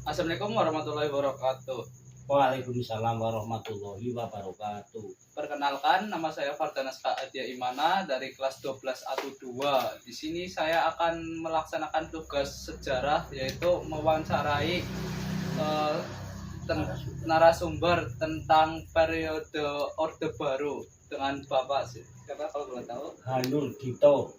Assalamualaikum warahmatullahi wabarakatuh. Waalaikumsalam warahmatullahi wabarakatuh. Perkenalkan, nama saya Fardanas Adia Imana dari kelas 12 ATU 2. Di sini saya akan melaksanakan tugas sejarah, yaitu mewawancarai eh, narasumber tentang periode Orde Baru dengan Bapak siapa kalau boleh tahu? Hanur Dito,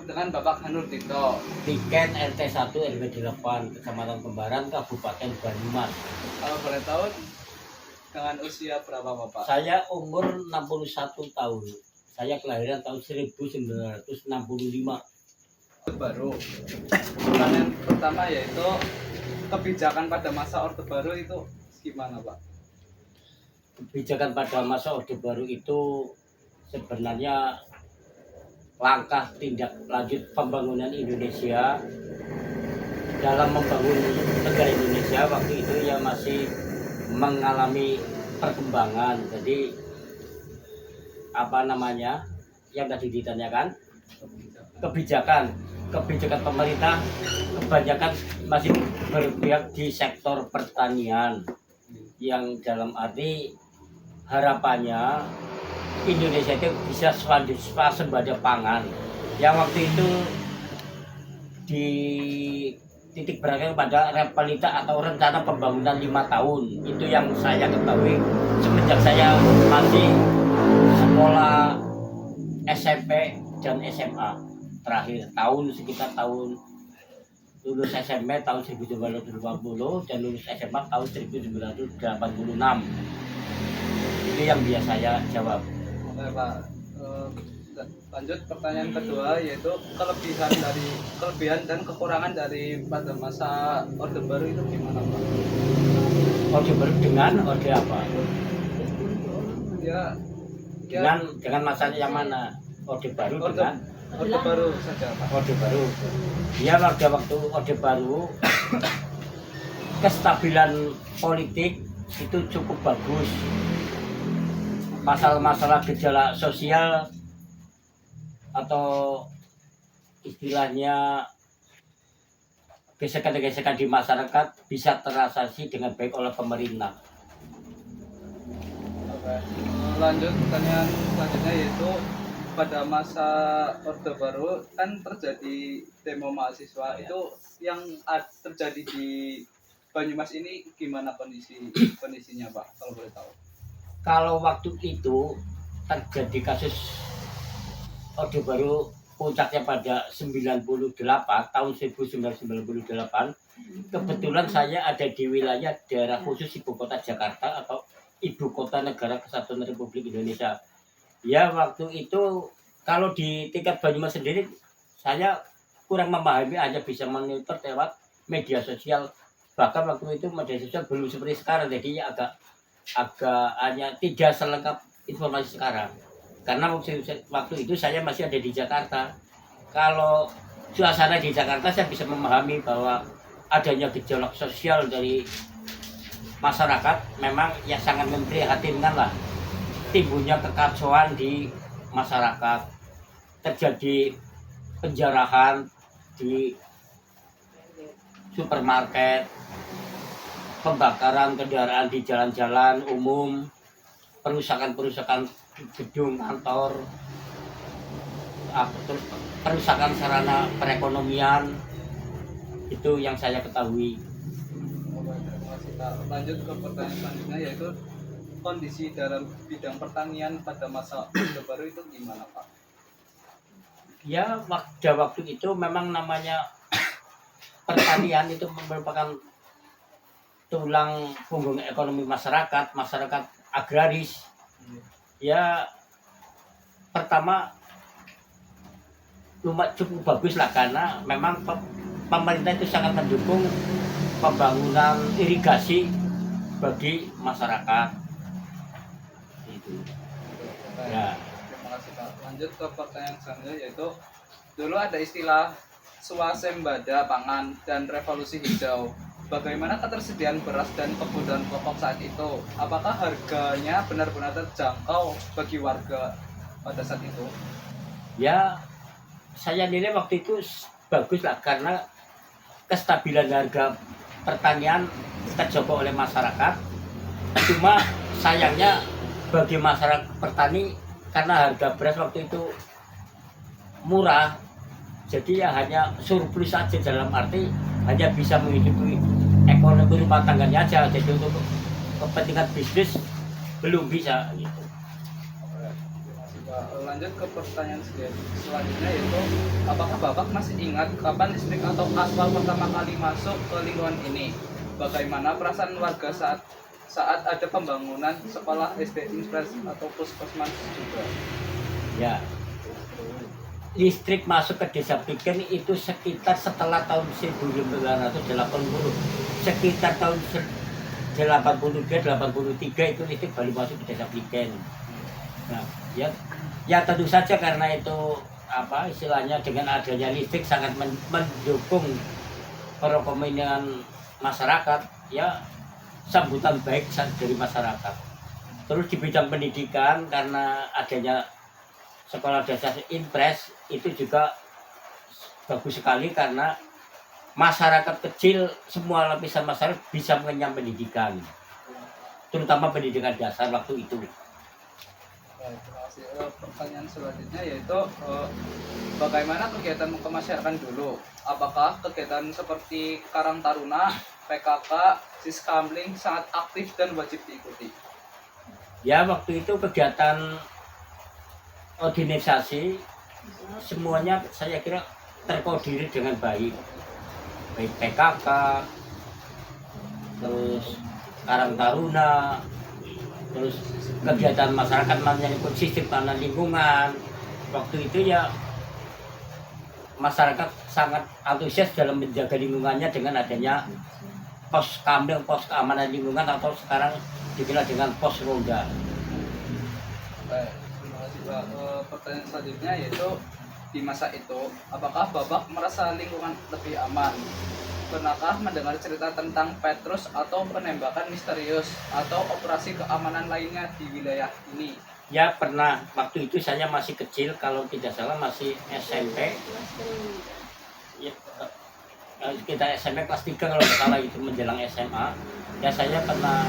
Dengan Bapak Hanur Dito. Tiket RT1 RW 8, Kecamatan Kembaran, Kabupaten Banyumas. Kalau boleh tahu dengan usia berapa Bapak? Saya umur 61 tahun. Saya kelahiran tahun 1965. Baru. Pertanyaan pertama yaitu kebijakan pada masa Orde Baru itu gimana Pak? Kebijakan pada masa Orde Baru itu sebenarnya langkah tindak lanjut pembangunan Indonesia. Dalam membangun negara Indonesia waktu itu ya masih mengalami perkembangan. Jadi apa namanya yang tadi ditanyakan, kebijakan pemerintah kebanyakan masih berpihak di sektor pertanian, yang dalam arti harapannya Indonesia itu bisa swasembada pangan, yang waktu itu di titik beratnya pada repelita atau rencana pembangunan 5 tahun. Itu yang saya ketahui semenjak saya masih sekolah SMP dan SMA. Terakhir sekitar tahun lulus SMP tahun 1980 dan lulus SMA tahun 1986. Itu yang biasa saya jawab. Oke Pak. Lanjut pertanyaan kedua yaitu kelebihan dan kekurangan dari pada masa Orde Baru itu gimana Pak? Orde Baru dengan orde apa? Ya, Dengan masa yang mana? Orde Baru dengan Orde Baru saja Pak. Orde Baru. Ya, pada waktu Orde Baru kestabilan politik itu cukup bagus. Masalah-masalah gejala sosial atau istilahnya gesekan-gesekan di masyarakat bisa teratasi dengan baik oleh pemerintah. Oke. Lanjut pertanyaan selanjutnya yaitu pada masa Orde Baru kan terjadi demo mahasiswa, itu yang terjadi di Banyumas ini gimana kondisinya Pak kalau boleh tahu? Kalau waktu itu terjadi kasus Orde Baru puncaknya pada 98 tahun 1998, kebetulan saya ada di wilayah daerah khusus ibu kota Jakarta atau ibu kota negara kesatuan Republik Indonesia. Ya, waktu itu kalau di tingkat Banyumas sendiri saya kurang memahami, hanya bisa monitor lewat media sosial. Bahkan waktu itu media sosial belum seperti sekarang, jadi agak hanya tidak selengkap informasi sekarang. Karena waktu itu saya masih ada di Jakarta. Kalau suasana di Jakarta saya bisa memahami bahwa adanya gejolak sosial dari masyarakat memang ya sangat memprihatinkan lah. Timbulnya kekacauan di masyarakat, terjadi penjarahan di supermarket, pembakaran kendaraan di jalan-jalan umum, perusakan gedung kantor, terus perusakan sarana perekonomian. Itu yang saya ketahui. Oke, terima kasih Pak. Lanjut ke pertanyaan selanjutnya yaitu kondisi dalam bidang pertanian pada masa Orde Baru itu gimana Pak? Ya, pada waktu itu memang namanya pertanian itu merupakan tulang punggung ekonomi masyarakat agraris. Ya, pertama cukup bagus lah, karena memang pemerintah itu sangat mendukung pembangunan irigasi bagi masyarakat. Itu. Ya. Terima kasih Pak. Lanjut ke pertanyaan selanjutnya yaitu dulu ada istilah swasembada pangan dan revolusi hijau. Bagaimana ketersediaan beras dan kebutuhan pokok saat itu? Apakah harganya benar-benar terjangkau bagi warga pada saat itu? Ya, saya nilai waktu itu bagus lah, karena kestabilan harga pertanian terjogok oleh masyarakat. Cuma sayangnya bagi masyarakat petani, karena harga beras waktu itu murah, jadi ya hanya surplus saja, dalam arti hanya bisa menghidupi ekonomi rumah tangganya aja. Jadi untuk kepentingan bisnis belum bisa gitu. Lanjut ke pertanyaan selanjutnya, yaitu apakah Bapak masih ingat kapan listrik atau aspal pertama kali masuk ke lingkungan ini? Bagaimana perasaan warga saat ada pembangunan sekolah SD Inspirasi atau puskesmas juga? Ya, listrik masuk ke desa Piken itu sekitar setelah tahun 1980, sekitar tahun 83 itu listrik baru masuk ke desa Piken. Nah, ya tentu saja karena itu apa istilahnya, dengan adanya listrik sangat mendukung perekonomian masyarakat, ya sambutan baik dari masyarakat. Terus di bidang pendidikan, karena adanya sekolah dasar Impres itu juga bagus sekali, karena masyarakat kecil, semua lapisan masyarakat bisa mengenyam pendidikan, terutama pendidikan dasar waktu itu. Terima kasih. Pertanyaan selanjutnya yaitu bagaimana kegiatan kemasyarakatan dulu? Apakah kegiatan seperti Karang Taruna, PKK, Siskamling sangat aktif dan wajib diikuti? Ya, waktu itu kegiatan organisasi semuanya saya kira terkoordinir dengan baik PKK, terus Karang Taruna, terus kegiatan masyarakat menyangkut sistem tanah lingkungan. Waktu itu ya masyarakat sangat antusias dalam menjaga lingkungannya dengan adanya pos kamling, pos keamanan lingkungan, atau sekarang dikenal dengan pos ronda. Baik, terima kasih Pak. Pertanyaan selanjutnya yaitu di masa itu apakah Bapak merasa lingkungan lebih aman? Pernahkah mendengar cerita tentang Petrus atau penembakan misterius atau operasi keamanan lainnya di wilayah ini? Ya pernah, waktu itu saya masih kecil, kalau tidak salah masih SMP. Ya, kita SMP kelas 3 kalau tidak salah, itu menjelang SMA. Ya saya pernah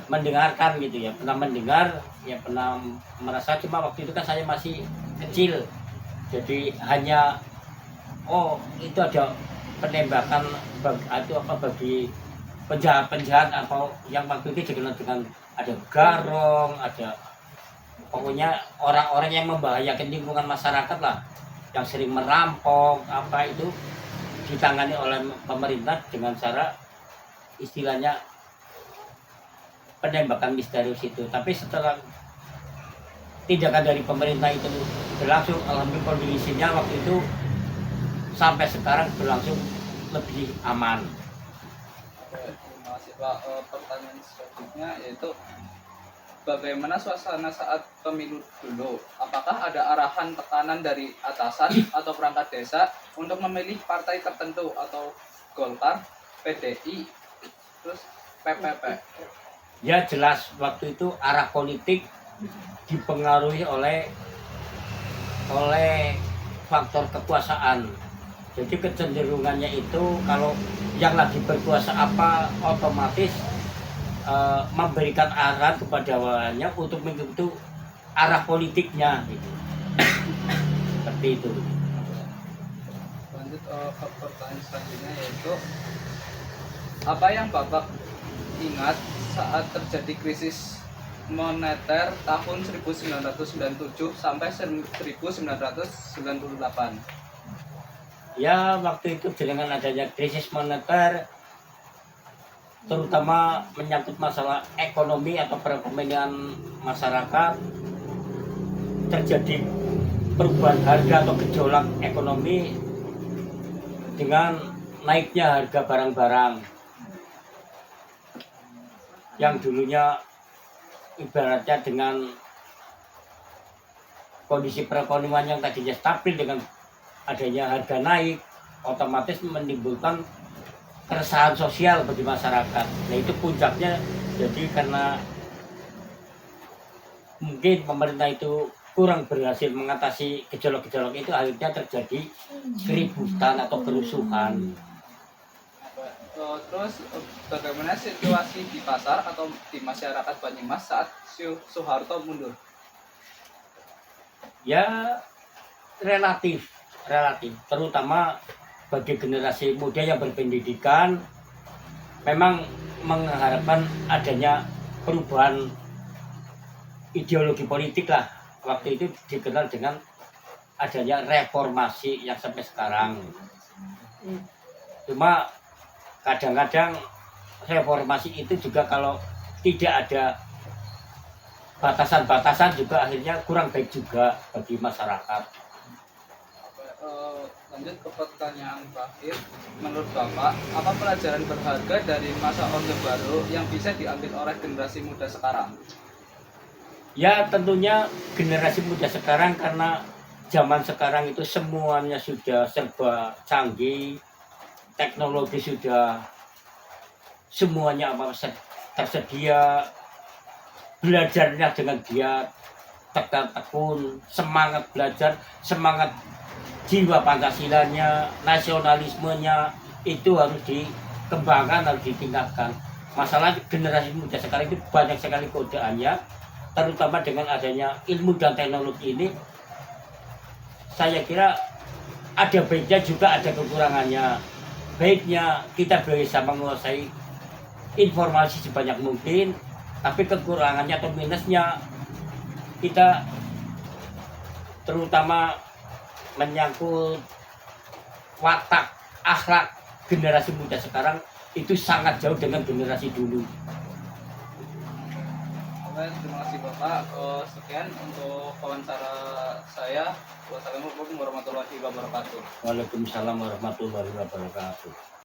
mendengarkan gitu ya, pernah mendengar, ya pernah merasa, cuma waktu itu kan saya masih kecil. Jadi hanya itu ada penembakan bagi penjahat-penjahat, atau yang waktu itu dikenal dengan ada garong, ada pokoknya orang-orang yang membahayakan lingkungan masyarakat lah, yang sering merampok apa itu, ditangani oleh pemerintah dengan cara istilahnya penembakan misterius itu. Tapi setelah tindakan dari pemerintah itu berlangsung, alhamdulillah kondisinya waktu itu sampai sekarang berlangsung lebih aman. Terima kasih Pak. Pertanyaan selanjutnya yaitu bagaimana suasana saat pemilu dulu? Apakah ada arahan tekanan dari atasan atau perangkat desa untuk memilih partai tertentu atau Golkar, PDI, terus PPP? Ya jelas waktu itu arah politik dipengaruhi oleh faktor kekuasaan. Jadi kecenderungannya itu kalau yang lagi berkuasa apa otomatis memberikan arahan kepada bawahannya untuk mengikuti arah politiknya gitu. Seperti itu. Lanjut ke pertanyaan selanjutnya yaitu apa yang Bapak ingat saat terjadi krisis moneter tahun 1997 sampai 1998? Ya waktu itu dengan adanya krisis moneter, terutama menyangkut masalah ekonomi atau perekonomian masyarakat, terjadi perubahan harga atau gejolak ekonomi dengan naiknya harga barang-barang yang dulunya ibaratnya dengan kondisi perekonomian yang tadinya stabil, dengan adanya harga naik otomatis menimbulkan keresahan sosial bagi masyarakat. Nah itu puncaknya, jadi karena mungkin pemerintah itu kurang berhasil mengatasi gejolak-gejolak itu, akhirnya terjadi keributan atau kerusuhan. Terus bagaimana situasi di pasar atau di masyarakat Banyumas saat Soeharto mundur? Ya relatif, terutama bagi generasi muda yang berpendidikan memang mengharapkan adanya perubahan ideologi politik lah. Waktu itu dikenal dengan adanya reformasi yang sampai sekarang. Cuma kadang-kadang reformasi itu juga kalau tidak ada batasan-batasan juga akhirnya kurang baik juga bagi masyarakat. Lanjut ke pertanyaan terakhir, menurut Bapak, apa pelajaran berharga dari masa Orde Baru yang bisa diambil oleh generasi muda sekarang? Ya tentunya generasi muda sekarang karena zaman sekarang itu semuanya sudah serba canggih, teknologi sudah semuanya apa tersedia, belajarnya dengan giat, tegar tekun, semangat belajar, semangat jiwa Pancasilanya, nasionalismenya itu harus dikembangkan, harus ditingkatkan. Masalah generasi muda sekarang itu banyak sekali godaannya, terutama dengan adanya ilmu dan teknologi ini. Saya kira ada baiknya juga ada kekurangannya. Baiknya kita bisa menguasai informasi sebanyak mungkin, tapi kekurangannya atau minusnya kita terutama menyangkut watak akhlak generasi muda sekarang itu sangat jauh dengan generasi dulu. Oke, terima kasih Bapak. Sekian untuk wawancara saya. Wassalamualaikum warahmatullahi wabarakatuh. Waalaikumsalam warahmatullahi wabarakatuh.